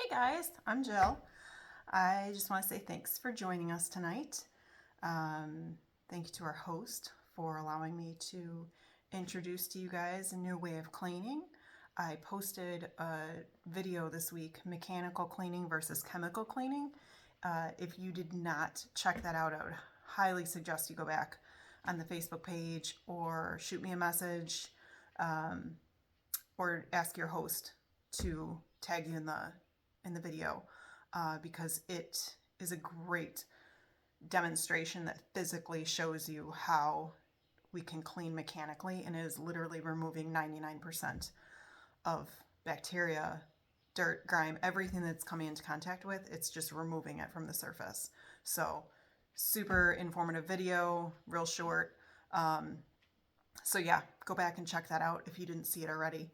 Guys, I'm Jill. I just want to say thanks for joining us tonight. Thank you to our host for allowing me to introduce to you guys a new way of cleaning. I posted a video this week, mechanical cleaning versus chemical cleaning. If you did not check that out, I would highly suggest you go back on the Facebook page or shoot me a message, or ask your host to tag you in the video, because it is a great demonstration that physically shows you how we can clean mechanically, and it is literally removing 99% of bacteria, dirt, grime, everything that's coming into contact with. It's just removing it from the surface. So super informative video, real short. So yeah, go back and check that out if you didn't see it already.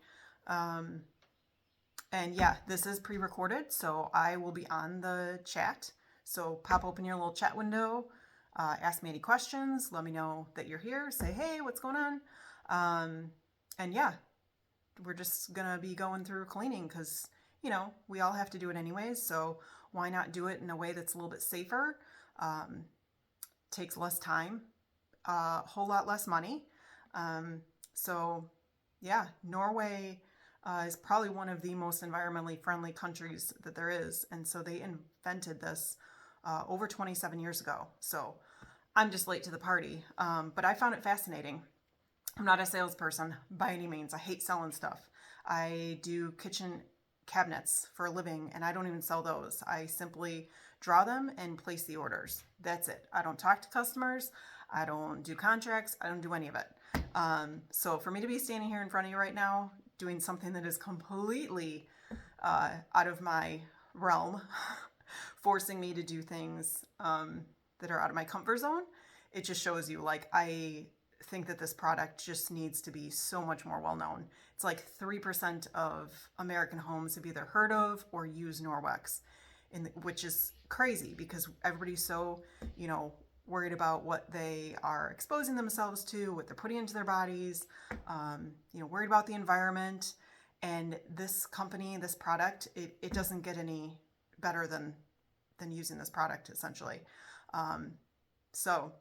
And yeah, this is pre-recorded, so I will be on the chat. So pop open your little chat window, ask me any questions, let me know that you're here, say, hey, what's going on? And yeah, we're just gonna be going through cleaning because, we all have to do it anyways, so why not do it in a way that's a little bit safer, takes less time, a whole lot less money. So yeah, Norway is probably one of the most environmentally friendly countries that there is. And so they invented this over 27 years ago. So I'm just late to the party. But I found it fascinating. I'm not a salesperson by any means. I hate selling stuff. I do kitchen cabinets for a living, and I don't even sell those. I simply draw them and place the orders. That's it. I don't talk to customers. I don't do contracts. I don't do any of it. So for me to be standing here in front of you right now, doing something that is completely out of my realm, forcing me to do things that are out of my comfort zone, it just shows you, I think that this product just needs to be so much more well known. It's like 3% of American homes have either heard of or use Norwex, which is crazy because everybody's so, worried about what they are exposing themselves to, what they're putting into their bodies, worried about the environment. And this company, this product, it doesn't get any better than using this product, essentially. So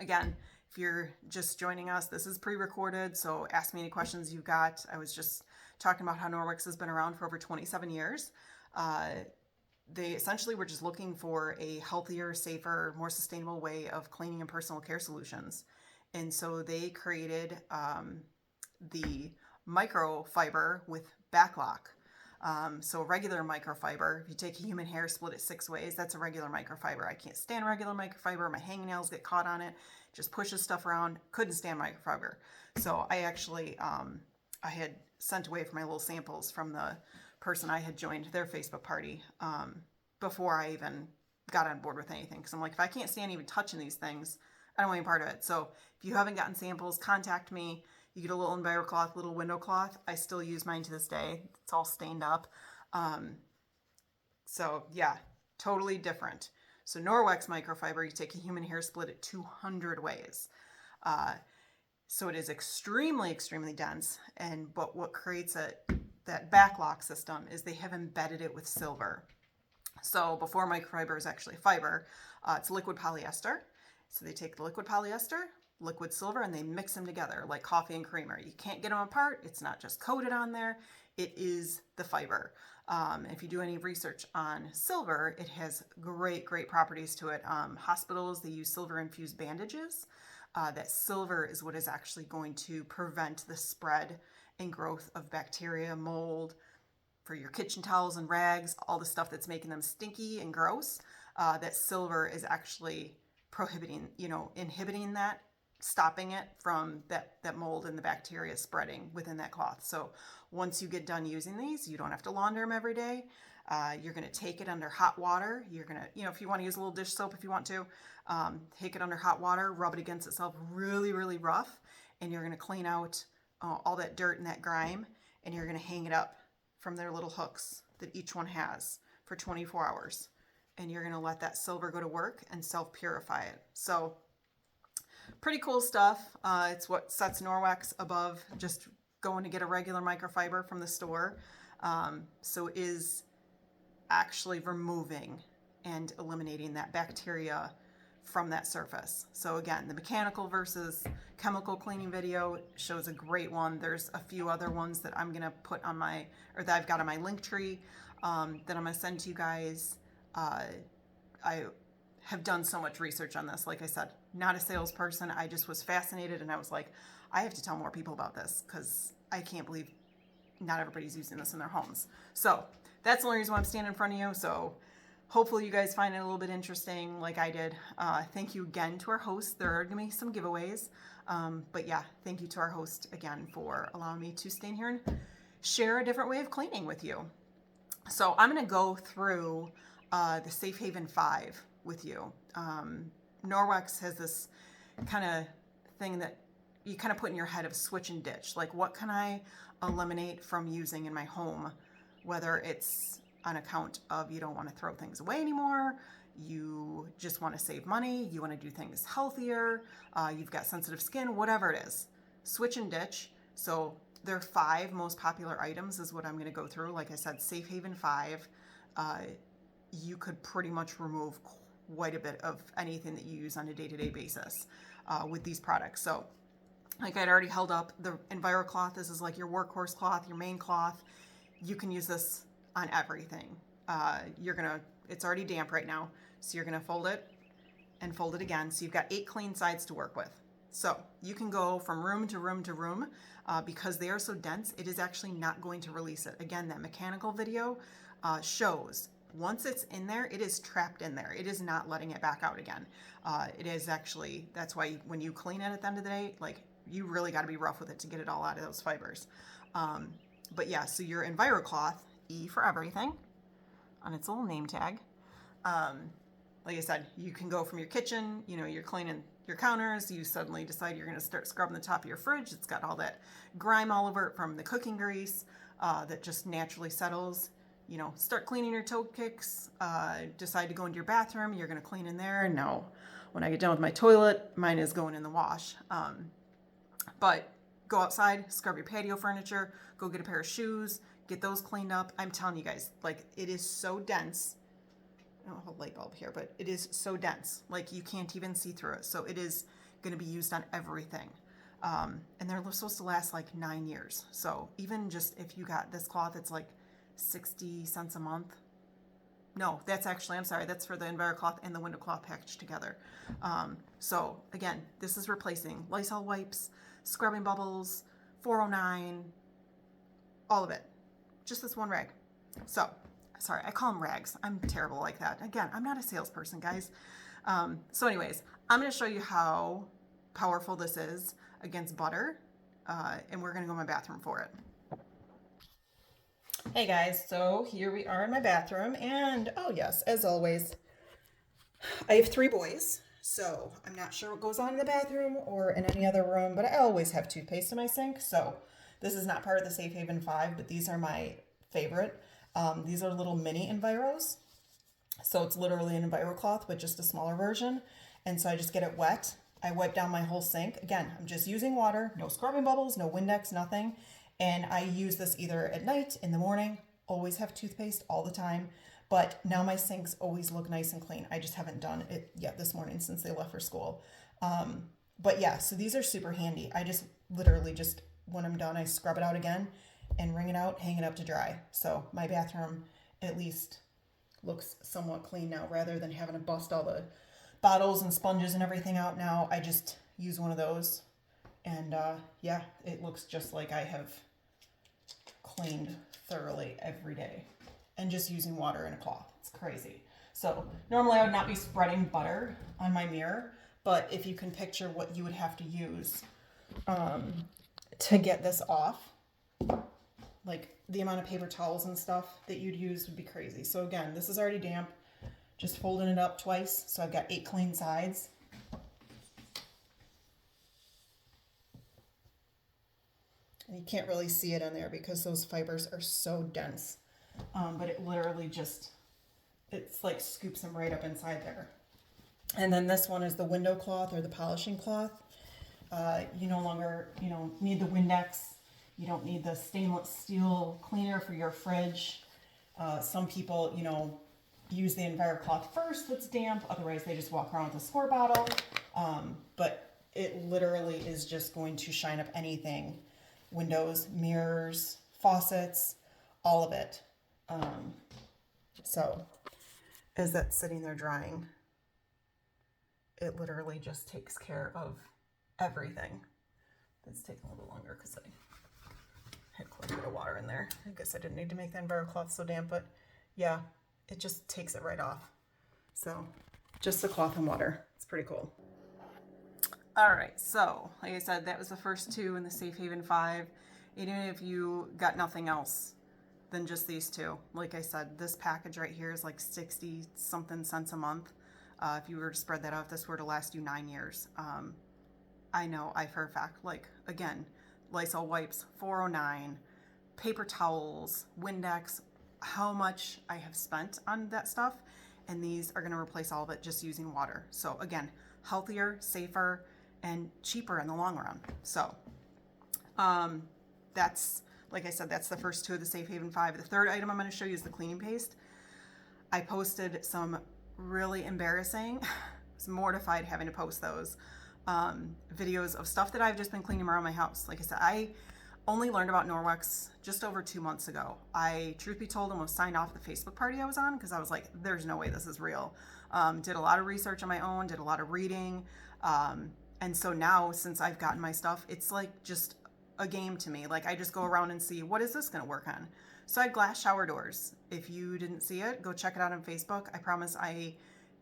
again, if you're just joining us, this is pre-recorded, so ask me any questions you've got. I was just talking about how Norwex has been around for over 27 years. They essentially were just looking for a healthier, safer, more sustainable way of cleaning and personal care solutions. And so they created the microfiber with backlock. So regular microfiber, if you take a human hair, split it 6 ways, that's a regular microfiber. I can't stand regular microfiber. My hangnails get caught on it. Just pushes stuff around. Couldn't stand microfiber. So I actually, I had sent away for my little samples from the person I had joined their Facebook party before I even got on board with anything. Because I'm like, if I can't stand even touching these things, I don't want any part of it. So if you haven't gotten samples, contact me. You get a little EnviroCloth, little window cloth. I still use mine to this day. It's all stained up. So yeah, totally different. So Norwex microfiber, you take a human hair, split it 200 ways. So it is extremely, extremely dense. But what creates that backlock system is they have embedded it with silver. So before microfiber is actually fiber, it's liquid polyester. So they take the liquid polyester, liquid silver, and they mix them together like coffee and creamer. You can't get them apart. It's not just coated on there. It is the fiber. If you do any research on silver, it has great, great properties to it. Hospitals, they use silver-infused bandages. That silver is what is actually going to prevent the spread and growth of bacteria, mold, for your kitchen towels and rags, all the stuff that's making them stinky and gross. That silver is actually inhibiting that, stopping it from that mold and the bacteria spreading within that cloth. So once you get done using these, you don't have to launder them every day. You're going to take it under hot water. You're going to, if you want to use a little dish soap, if you want to, take it under hot water, rub it against itself really, really rough, and you're going to clean out all that dirt and that grime, and you're going to hang it up from their little hooks that each one has for 24 hours. And you're going to let that silver go to work and self-purify it. So pretty cool stuff. It's what sets Norwex above just going to get a regular microfiber from the store. So is actually removing and eliminating that bacteria from that surface. So again, the mechanical versus chemical cleaning video shows a great one. There's a few other ones that I'm gonna put on my, or that I've got on my link tree, that I'm gonna send to you guys. I have done so much research on this. Like I said, not a salesperson. I just was fascinated, and I was like, I have to tell more people about this because I can't believe not everybody's using this in their homes. So that's the only reason why I'm standing in front of you. So hopefully you guys find it a little bit interesting like I did. Thank you again to our host. There are going to be some giveaways. But yeah, thank you to our host again for allowing me to stand here and share a different way of cleaning with you. So I'm going to go through the Safe Haven 5 with you. Norwex has this kind of thing that you kind of put in your head of switch and ditch. Like, what can I eliminate from using in my home? Whether it's on account of you don't want to throw things away anymore, you just want to save money, you want to do things healthier, you've got sensitive skin, whatever it is. Switch and ditch. So their 5 most popular items is what I'm going to go through. Like I said, Safe Haven 5. You could pretty much remove quite a bit of anything that you use on a day-to-day basis with these products. So like I'd already held up the EnviroCloth. This is like your workhorse cloth, your main cloth. You can use this on everything. It's already damp right now, so you're gonna fold it and fold it again. So you've got 8 clean sides to work with. So you can go from room to room to room. Because they are so dense, it is actually not going to release it. Again, that mechanical video shows once it's in there, it is trapped in there. It is not letting it back out again. It is actually, that's why when you clean it at the end of the day, like, you really got to be rough with it to get it all out of those fibers. But yeah, so your EnviroCloth, E for everything, on its little name tag. Like I said, you can go from your kitchen, you're cleaning your counters, you suddenly decide you're going to start scrubbing the top of your fridge. It's got all that grime all over it from the cooking grease that just naturally settles. Start cleaning your toe kicks, decide to go into your bathroom, you're going to clean in there. No, when I get done with my toilet, mine is going in the wash. But go outside, scrub your patio furniture, go get a pair of shoes, get those cleaned up. I'm telling you guys, like, it is so dense. I don't have a light bulb here, but it is so dense. Like, you can't even see through it. So it is going to be used on everything. And they're supposed to last like 9 years. So even just if you got this cloth, it's like 60 cents a month. No, that's actually, I'm sorry, that's for the EnviroCloth and the window cloth packaged together. So again, this is replacing Lysol wipes, scrubbing bubbles, 409, all of it. Just this one rag. So, sorry, I call them rags. I'm terrible like that. Again, I'm not a salesperson, guys. So anyways, I'm going to show you how powerful this is against butter, and we're going to go in my bathroom for it. Hey guys, so here we are in my bathroom, and oh yes, as always, I have 3 boys, so I'm not sure what goes on in the bathroom or in any other room, but I always have toothpaste in my sink. So this is not part of the Safe Haven 5, but these are my favorite. These are little mini Enviros. So it's literally an EnviroCloth, but just a smaller version. And so I just get it wet. I wipe down my whole sink. Again, I'm just using water, no scrubbing bubbles, no Windex, nothing. And I use this either at night, in the morning, always have toothpaste all the time. But now my sinks always look nice and clean. I just haven't done it yet this morning since they left for school. But yeah, so these are super handy. I just literally just, when I'm done, I scrub it out again and wring it out, hang it up to dry. So my bathroom at least looks somewhat clean now, rather than having to bust all the bottles and sponges and everything out. Now I just use one of those, and yeah, it looks just like I have cleaned thoroughly every day, and just using water and a cloth. It's crazy. So normally I would not be spreading butter on my mirror, but if you can picture what you would have to use to get this off, like the amount of paper towels and stuff that you'd use would be crazy. So again, this is already damp, just folding it up twice. So I've got 8 clean sides. And you can't really see it on there because those fibers are so dense. But it literally just, it's like scoops them right up inside there. And then this one is the window cloth, or the polishing cloth. You no longer, need the Windex. You don't need the stainless steel cleaner for your fridge. Some people, you know, use the EnviroCloth first that's damp. Otherwise, they just walk around with a score bottle. But it literally is just going to shine up anything. Windows, mirrors, faucets, all of it. So as that's sitting there drying, it literally just takes care of everything. It's taking a little longer because I had quite a bit of water in there. I guess I didn't need to make the EnviroCloth so damp, but yeah, it just takes it right off. So just the cloth and water. It's pretty cool. All right, so like I said, that was the first two in the Safe Haven 5. Even if you got nothing else than just these two, like I said, this package right here is like 60 something cents a month. If you were to spread that out, this were to last you 9 years. I know for a fact, like again, Lysol wipes, $4.09, paper towels, Windex, how much I have spent on that stuff, and these are going to replace all of it just using water. So again, healthier, safer, and cheaper in the long run. So that's, like I said, that's the first two of the Safe Haven 5. The third item I'm going to show you is the cleaning paste. I posted some really embarrassing, I was mortified having to post those videos of stuff that I've just been cleaning around my house. Like I said, I only learned about Norwex just over 2 months ago. I, truth be told, almost signed off the Facebook party I was on because I was like, there's no way this is real. Did a lot of research on my own, did a lot of reading. And so now, since I've gotten my stuff, it's like just a game to me. Like I just go around and see, what is this going to work on? So I have glass shower doors. If you didn't see it, go check it out on Facebook. I promise I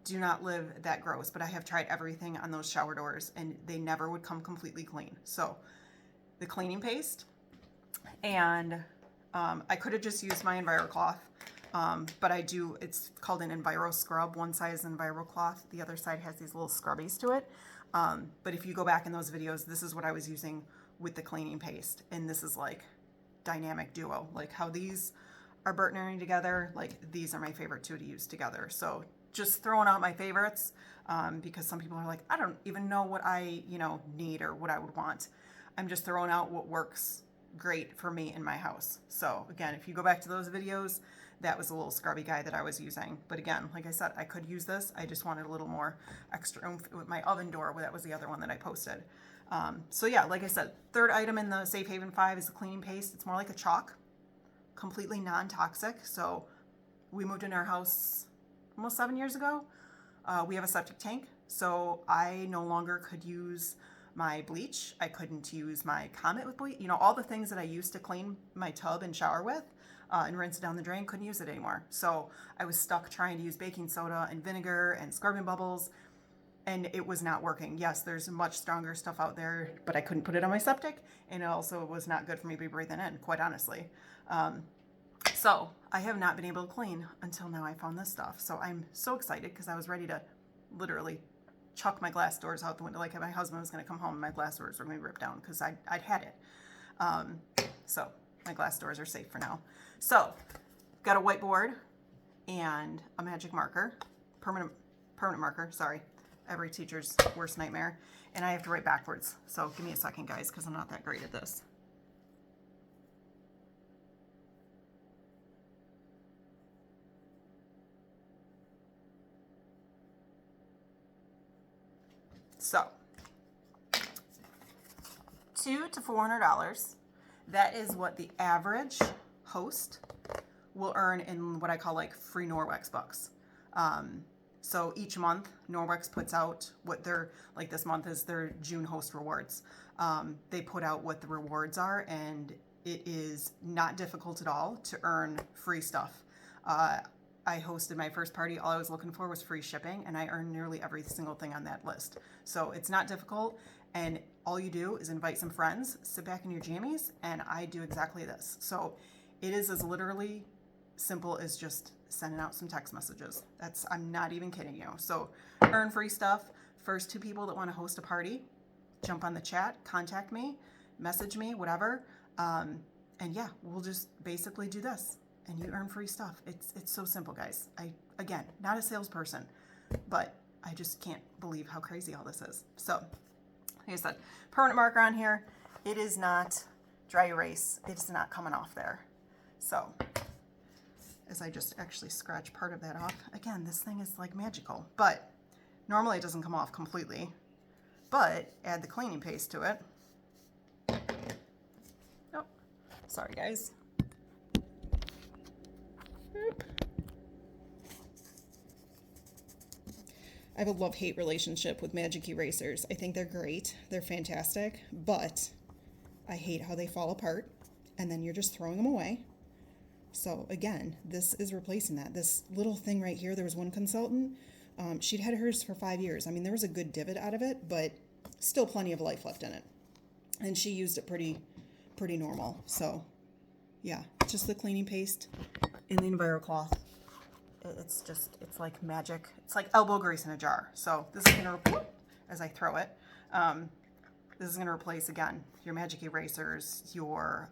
do not live that gross, but I have tried everything on those shower doors and they never would come completely clean. So the cleaning paste, and I could have just used my EnviroCloth, but I do, it's called an Enviro Scrub. One side is EnviroCloth, the other side has these little scrubbies to it. But if you go back in those videos, this is what I was using with the cleaning paste. And this is like dynamic duo, like how these are partnering together. Like these are my favorite two to use together. So just throwing out my favorites, because some people are like, I don't even know what I, need or what I would want. I'm just throwing out what works great for me in my house. So again, if you go back to those videos, that was a little scrubby guy that I was using. But again, like I said, I could use this. I just wanted a little more extra oomph with my oven door. That was the other one that I posted. So yeah, like I said, third item in the Safe Haven 5 is the cleaning paste. It's more like a chalk, completely non-toxic. So we moved in our house almost 7 years ago. We have a septic tank, so I no longer could use my bleach. I couldn't use my Comet with bleach. All the things that I used to clean my tub and shower with and rinse it down the drain, couldn't use it anymore. So I was stuck trying to use baking soda and vinegar and scrubbing bubbles, and it was not working. Yes, there's much stronger stuff out there, but I couldn't put it on my septic, and it also was not good for me to be breathing in, quite honestly. So I have not been able to clean until now I found this stuff. So I'm so excited because I was ready to literally chuck my glass doors out the window. Like my husband was going to come home and my glass doors were going to be ripped down because I'd had it. So my glass doors are safe for now. So got a whiteboard and a magic marker, permanent marker, sorry. Every teacher's worst nightmare. And I have to write backwards. So give me a second, guys, because I'm not that great at this. So, $200 to $400. That is what the average host will earn in what I call like free Norwex bucks. So each month, Norwex puts out what their, like this month is their June host rewards. They put out what the rewards are, and it is not difficult at all to earn free stuff. I hosted my first party. All I was looking for was free shipping, and I earned nearly every single thing on that list. So it's not difficult, and all you do is invite some friends, sit back in your jammies, and I do exactly this. So it is as literally simple as just sending out some text messages. I'm not even kidding you. So earn free stuff. First two people that want to host a party, jump on the chat, contact me, message me, whatever. And yeah, we'll just basically do this. And you earn free stuff. It's so simple, guys. Again, not a salesperson, but I just can't believe how crazy all this is. So, like I said, permanent marker on here. It is not dry erase. It's not coming off there. So, as I just actually scratch part of that off. Again, this thing is like magical, but normally it doesn't come off completely. But add the cleaning paste to it. Oh, sorry guys. Oop. I have a love-hate relationship with magic erasers. I think they're great. They're fantastic, but I hate how they fall apart and then you're just throwing them away. So again, this is replacing that. This little thing right here, there was one consultant, she'd had hers for 5 years. I mean, there was a good divot out of it, but still plenty of life left in it. And she used it pretty normal. So yeah, just the cleaning paste in the EnviroCloth. It's like magic. It's like elbow grease in a jar. So this is gonna, as I throw it, this is gonna replace again your magic erasers, your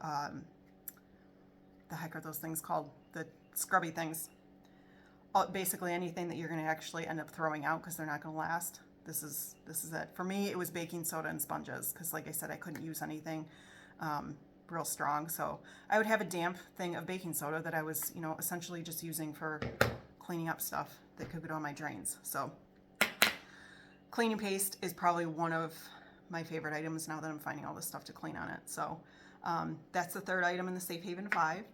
the heck are those things called? The scrubby things. Basically anything that you're gonna actually end up throwing out because they're not gonna last. This is it. For me, it was baking soda and sponges because, like I said, I couldn't use anything real strong. So I would have a damp thing of baking soda that I was, essentially just using for cleaning up stuff that could go down my drains. So cleaning paste is probably one of my favorite items now that I'm finding all this stuff to clean on it. So that's the third item in the Safe Haven 5.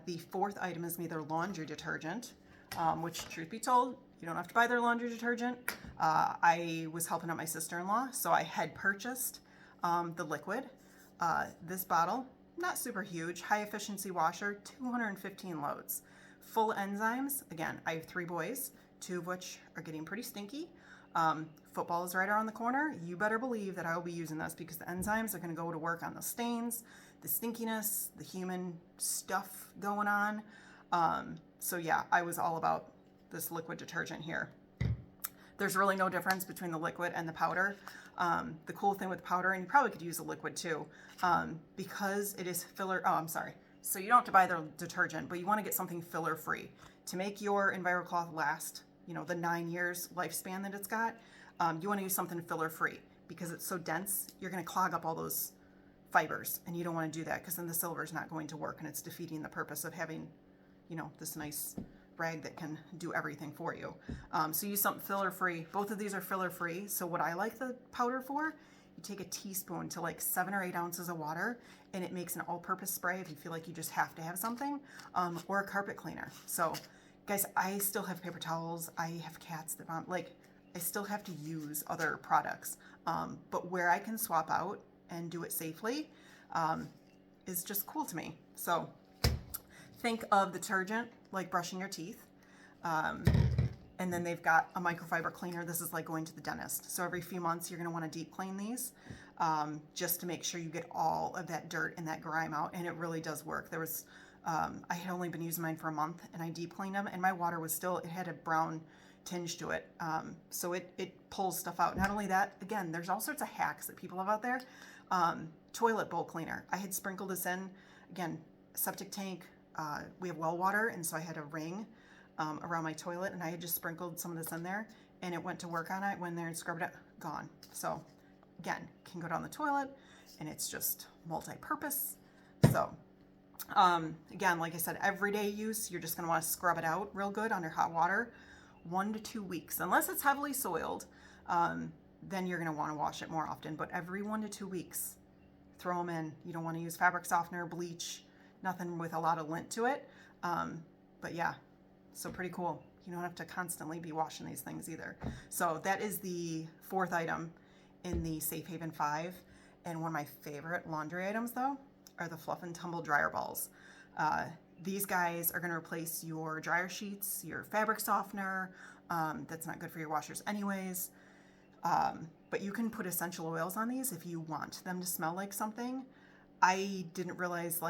The fourth item is their laundry detergent, which, truth be told, you don't have to buy their laundry detergent. I was helping out my sister-in-law, so I had purchased the liquid. This bottle, not super huge, high efficiency washer, 215 loads. Full enzymes. Again, I have 3 boys, 2 of which are getting pretty stinky. Football is right around the corner. You better believe that I will be using this because the enzymes are going to go to work on the stains, the stinkiness, the human stuff going on. So yeah, I was all about this liquid detergent here. There's really no difference between the liquid and the powder. The cool thing with powder, and you probably could use a liquid too, because it is filler, so you don't have to buy their detergent, but you want to get something filler free. To make your EnviroCloth last, the 9 years lifespan that it's got, you want to use something filler free because it's so dense, you're going to clog up all those fibers, and you don't want to do that because then the silver is not going to work and it's defeating the purpose of having, this nice rag that can do everything for you. So use something filler free. Both of these are filler free. So what I like the powder for, you take a teaspoon to like 7 or 8 ounces of water and it makes an all-purpose spray if you feel like you just have to have something, or a carpet cleaner. So guys, I still have paper towels. I have cats that I still have to use other products. But where I can swap out and do it safely is just cool to me. So think of detergent like brushing your teeth. And then they've got a microfiber cleaner. This is like going to the dentist. So every few months, you're gonna wanna deep clean these just to make sure you get all of that dirt and that grime out. And it really does work. There was, I had only been using mine for a month and I deep cleaned them and my water was still, it had a brown tinge to it. So it pulls stuff out. Not only that, again, there's all sorts of hacks that people have out there. Toilet bowl cleaner. I had sprinkled this in, again, septic tank. We have well water, and so I had a ring around my toilet, and I had just sprinkled some of this in there, and it went to work on it, went there and scrubbed it, gone. So again, can go down the toilet, and it's just multi-purpose. So again, like I said, everyday use, you're just gonna wanna scrub it out real good under hot water, 1 to 2 weeks. Unless it's heavily soiled, then you're gonna wanna wash it more often, but every 1 to 2 weeks, throw them in. You don't wanna use fabric softener, bleach, nothing with a lot of lint to it. But yeah, so pretty cool. You don't have to constantly be washing these things either. So that is the fourth item in the Safe Haven 5. And one of my favorite laundry items though are the Fluff and Tumble dryer balls. These guys are gonna replace your dryer sheets, your fabric softener. That's not good for your washers anyways. But you can put essential oils on these if you want them to smell like something. I didn't realize,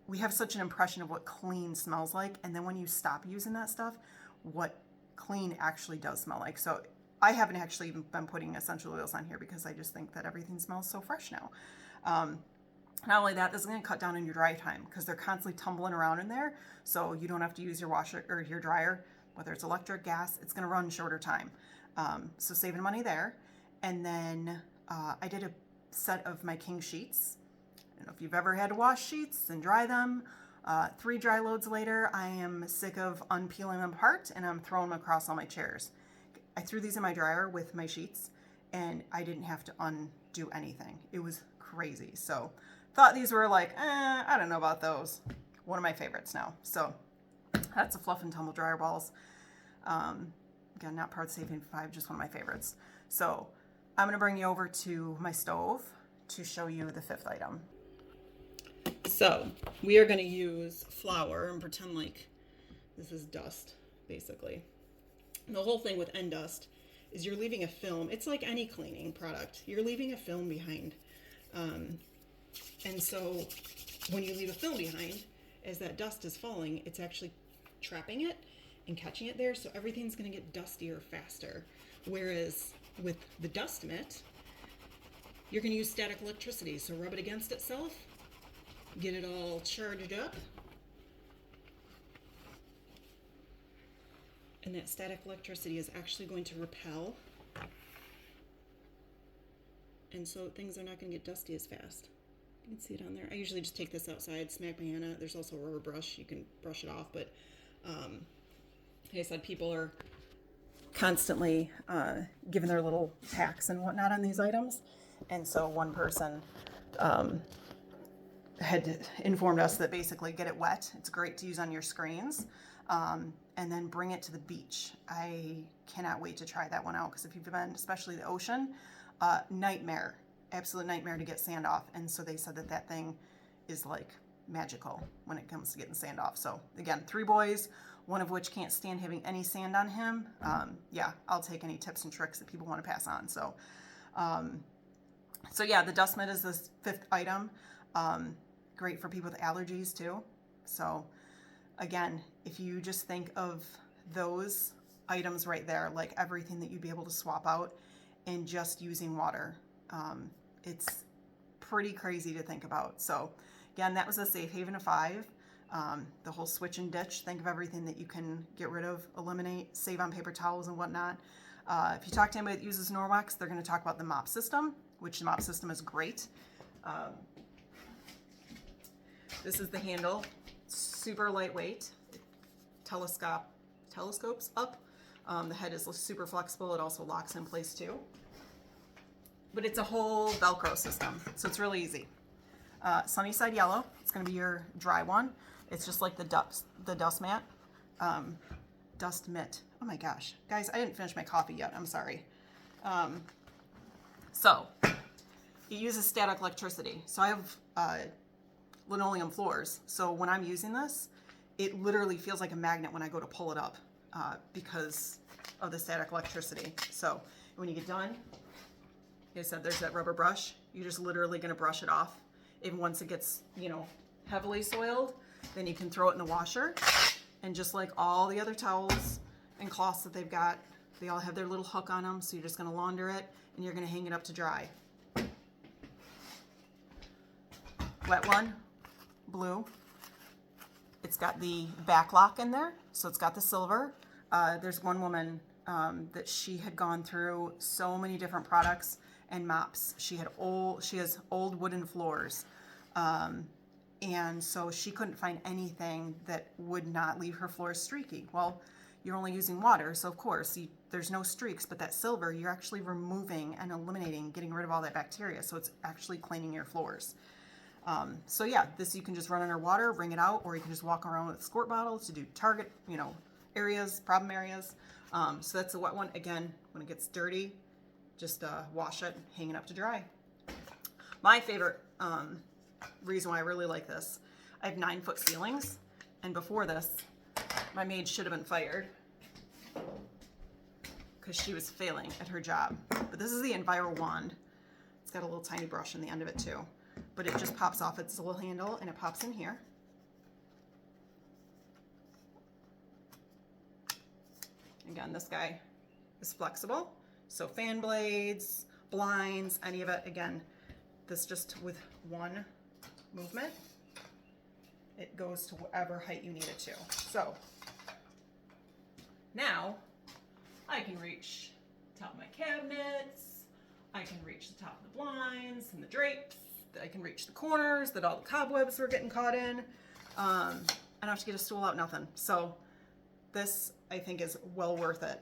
we have such an impression of what clean smells like, and then when you stop using that stuff, what clean actually does smell like. So I haven't actually even been putting essential oils on here because I just think that everything smells so fresh now. Not only that, this is going to cut down on your dry time because they're constantly tumbling around in there, so you don't have to use your washer or your dryer, whether it's electric, gas, it's going to run shorter time. So saving money there. And then I did a set of my King sheets. I don't know if you've ever had to wash sheets and dry them. 3 dry loads later, I am sick of unpeeling them apart and I'm throwing them across all my chairs. I threw these in my dryer with my sheets and I didn't have to undo anything. It was crazy. So thought these were like, I don't know about those. One of my favorites now. So that's the Fluff and Tumble dryer balls. Again, not part of the Saving 5, just one of my favorites. So I'm going to bring you over to my stove to show you the 5th item. So we are going to use flour and pretend like this is dust, basically. And the whole thing with end dust is you're leaving a film. It's like any cleaning product. You're leaving a film behind. And so when you leave a film behind, as that dust is falling, it's actually trapping it and catching it there. So everything's going to get dustier faster. Whereas with the dust mitt, you're going to use static electricity. So rub it against itself, get it all charged up. And that static electricity is actually going to repel. And so things are not going to get dusty as fast. You can see it on there. I usually just take this outside, smack my hand on it. There's also a rubber brush. You can brush it off. But like I said, people are constantly giving their little hacks and whatnot on these items. And so one person had informed us that basically get it wet. It's great to use on your screens. And then bring it to the beach. I cannot wait to try that one out because if you've been, especially the ocean, nightmare, absolute nightmare to get sand off. And so they said that that thing is like magical when it comes to getting sand off. So again, 3 boys, one of which can't stand having any sand on him. Yeah, I'll take any tips and tricks that people want to pass on. So, so yeah, the dust mitt is the 5th item. Great for people with allergies too. So again, if you just think of those items right there, like everything that you'd be able to swap out and just using water, it's pretty crazy to think about. So again, that was a Safe Haven of 5. The whole switch and ditch, think of everything that you can get rid of, eliminate, save on paper towels and whatnot. If you talk to anybody that uses Norwex, they're going to talk about the mop system, which the mop system is great. This is the handle. Super lightweight. It telescopes up. The head is super flexible. It also locks in place too. But it's a whole Velcro system, so it's really easy. Sunny side yellow. It's going to be your dry one. It's just like the dust mat. Dust mitt. Oh my gosh, guys! I didn't finish my coffee yet. I'm sorry. So it uses static electricity. So I have linoleum floors. So when I'm using this, it literally feels like a magnet when I go to pull it up because of the static electricity. So when you get done, like I said, there's that rubber brush. You're just literally going to brush it off. Even once it gets, heavily soiled, then you can throw it in the washer. And just like all the other towels and cloths that they've got, they all have their little hook on them. So you're just going to launder it and you're going to hang it up to dry. Wet one. Blue. It's got the back lock in there, so it's got the silver. There's one woman that she had gone through so many different products and mops. She has old wooden floors, and so she couldn't find anything that would not leave her floors streaky. Well, you're only using water, so of course there's no streaks, but that silver you're actually removing and eliminating, getting rid of all that bacteria, so it's actually cleaning your floors. So yeah, this you can just run under water, wring it out, or you can just walk around with a squirt bottle to do target, areas, problem areas. So that's the wet one. Again, when it gets dirty, just wash it, hang it up to dry. My favorite reason why I really like this, I have 9-foot ceilings, and before this, my maid should have been fired because she was failing at her job. But this is the Enviro wand. It's got a little tiny brush in the end of it too. But it just pops off its little handle and it pops in here. Again, this guy is flexible. So fan blades, blinds, any of it. Again, this just with one movement, it goes to whatever height you need it to. So now I can reach the top of my cabinets. I can reach the top of the blinds and the drapes. I can reach the corners that all the cobwebs were getting caught in. I don't have to get a stool out, nothing. So this, I think, is well worth it.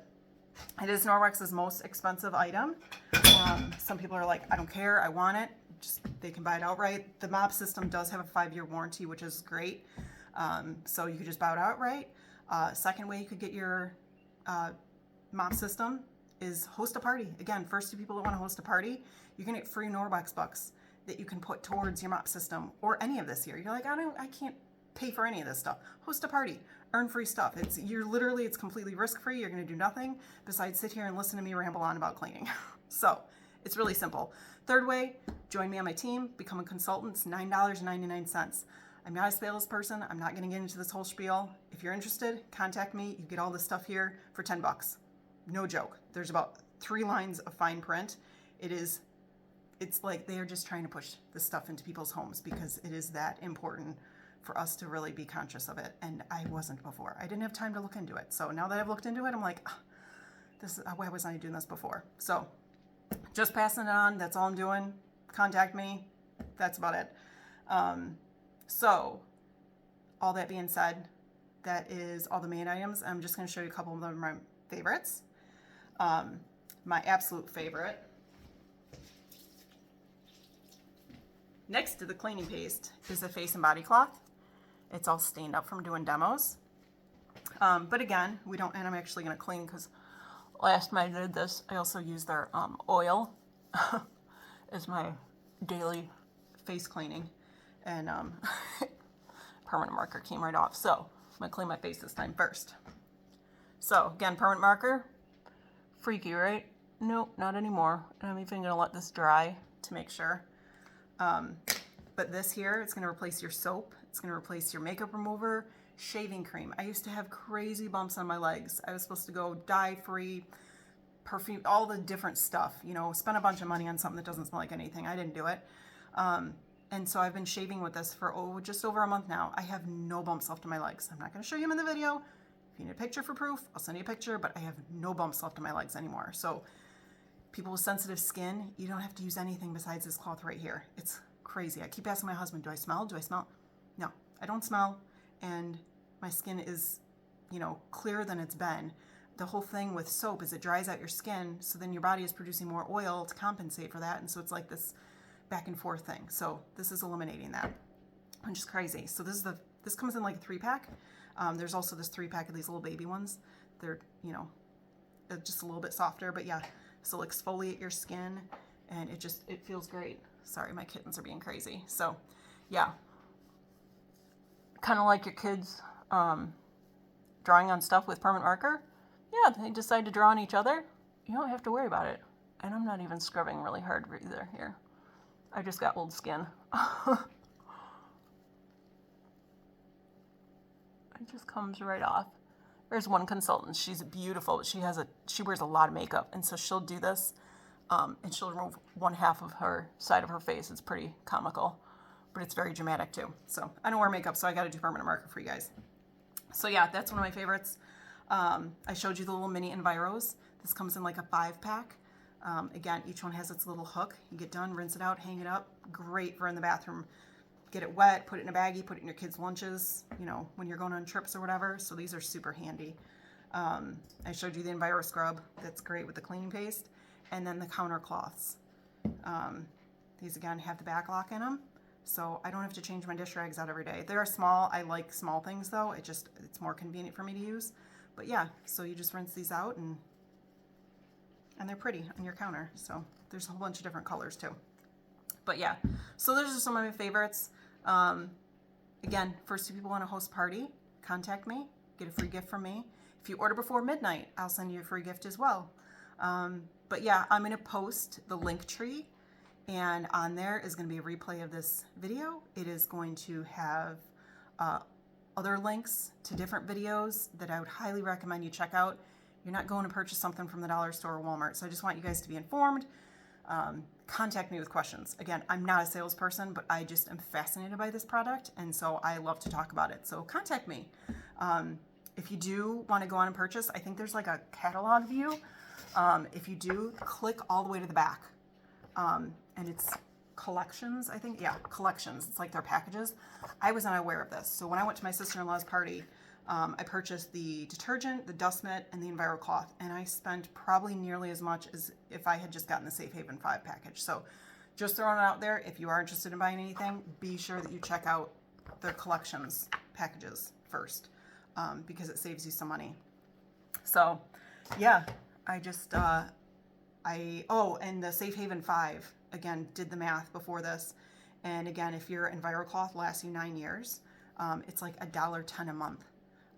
It is Norwex's most expensive item. Some people are like, I don't care, I want it. Just, they can buy it outright. The mop system does have a 5-year warranty, which is great. So you could just buy it outright. Second way you could get your mop system is host a party. Again, first to people that want to host a party, you're gonna get free Norwex bucks that you can put towards your mop system or any of this here. You're like, I can't pay for any of this stuff. Host a party, earn free stuff. It's completely risk-free. You're gonna do nothing besides sit here and listen to me ramble on about cleaning. So it's really simple. Third way, join me on my team, become a consultant. It's $9.99. I'm not a salesperson. I'm not gonna get into this whole spiel. If you're interested, contact me. You get all this stuff here for 10 bucks. No joke. There's about 3 lines of fine print. It's like they are just trying to push this stuff into people's homes because it is that important for us to really be conscious of it. And I wasn't before. I didn't have time to look into it. So now that I've looked into it, I'm like, why wasn't I doing this before? So just passing it on. That's all I'm doing. Contact me. That's about it. So all that being said, that is all the main items. I'm just going to show you a couple of my favorites. My absolute favorite, next to the cleaning paste, is a face and body cloth. It's all stained up from doing demos. But again, and I'm actually going to clean because last time I did this, I also used their oil as my daily face cleaning. And permanent marker came right off. So I'm going to clean my face this time first. So again, permanent marker, freaky, right? Nope, not anymore. And I'm even going to let this dry to make sure. But this here, it's going to replace your soap. It's going to replace your makeup remover, shaving cream. I used to have crazy bumps on my legs. I was supposed to go dye-free, perfume, all the different stuff, spend a bunch of money on something that doesn't smell like anything. I didn't do it. And so I've been shaving with this for just over a month now. I have no bumps left on my legs. I'm not going to show you them in the video. If you need a picture for proof, I'll send you a picture, but I have no bumps left on my legs anymore. So people with sensitive skin, you don't have to use anything besides this cloth right here. It's crazy. I keep asking my husband, do I smell? Do I smell? No, I don't smell. And my skin is, clearer than it's been. The whole thing with soap is it dries out your skin, so then your body is producing more oil to compensate for that. And so it's like this back and forth thing. So this is eliminating that, which is crazy. So this comes in like a 3-pack. There's also this 3-pack of these little baby ones. They're, just a little bit softer, but yeah, this will exfoliate your skin and it feels great. Sorry, my kittens are being crazy. So yeah, kind of like your kids drawing on stuff with permanent marker. Yeah, they decide to draw on each other. You don't have to worry about it. And I'm not even scrubbing really hard either here. I just got old skin. It just comes right off. There's one consultant. She's beautiful, but she wears a lot of makeup, and so she'll do this, and she'll remove one half of her side of her face. It's pretty comical, but it's very dramatic too. So I don't wear makeup, so I got to do permanent marker for you guys. So yeah, that's one of my favorites. I showed you the little mini Enviros. This comes in like a 5-pack. Again, each one has its little hook. You get done, rinse it out, hang it up. Great for in the bathroom. Get it wet, put it in a baggie, put it in your kids' lunches, when you're going on trips or whatever. So these are super handy. I showed you the Enviro scrub. That's great with the cleaning paste. And then the counter cloths. These again have the back lock in them. So I don't have to change my dish rags out every day. They're small. I like small things though. It's more convenient for me to use. But yeah, so you just rinse these out and they're pretty on your counter. So there's a whole bunch of different colors too. But yeah, so those are some of my favorites. Again, first if people want to host a party, contact me, get a free gift from me. If you order before midnight, I'll send you a free gift as well. But yeah, I'm going to post the link tree, and on there is going to be a replay of this video. It is going to have other links to different videos that I would highly recommend you check out. You're not going to purchase something from the dollar store or Walmart, so I just want you guys to be informed. Contact me with questions. Again, I'm not a salesperson, but I just am fascinated by this product, and so I love to talk about it. So contact me. If you do want to go on and purchase, I think there's like a catalog view. If you do, click all the way to the back. And Collections, I think. Yeah, Collections. It's like their packages. I was unaware of this. So when I went to my sister-in-law's party, I purchased the detergent, the dust mitt, and the EnviroCloth, and I spent probably nearly as much as if I had just gotten the Safe Haven 5 package. So just throwing it out there, if you are interested in buying anything, be sure that you check out the Collections packages first, because it saves you some money. So yeah, I just, and the Safe Haven 5, again, did the math before this. And again, if your EnviroCloth lasts you 9 years, it's like $1.10 a month.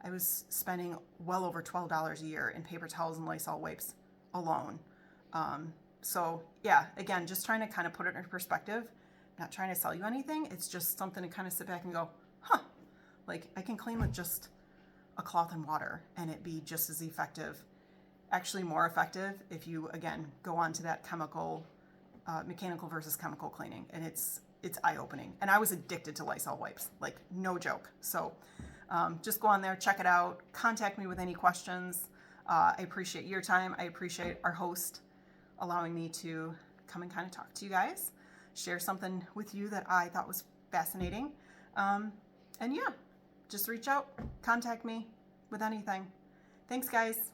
I was spending well over $12 a year in paper towels and Lysol wipes alone. So yeah, again, just trying to kind of put it in perspective, not trying to sell you anything. It's just something to kind of sit back and go, huh, like I can clean with just a cloth and water and it be just as effective, actually more effective if you, again, go on to that chemical, mechanical versus chemical cleaning. And it's eye-opening. And I was addicted to Lysol wipes, like no joke. So just go on there, check it out, contact me with any questions. I appreciate your time. I appreciate our host allowing me to come and kind of talk to you guys, share something with you that I thought was fascinating. And yeah, just reach out, contact me with anything. Thanks, guys.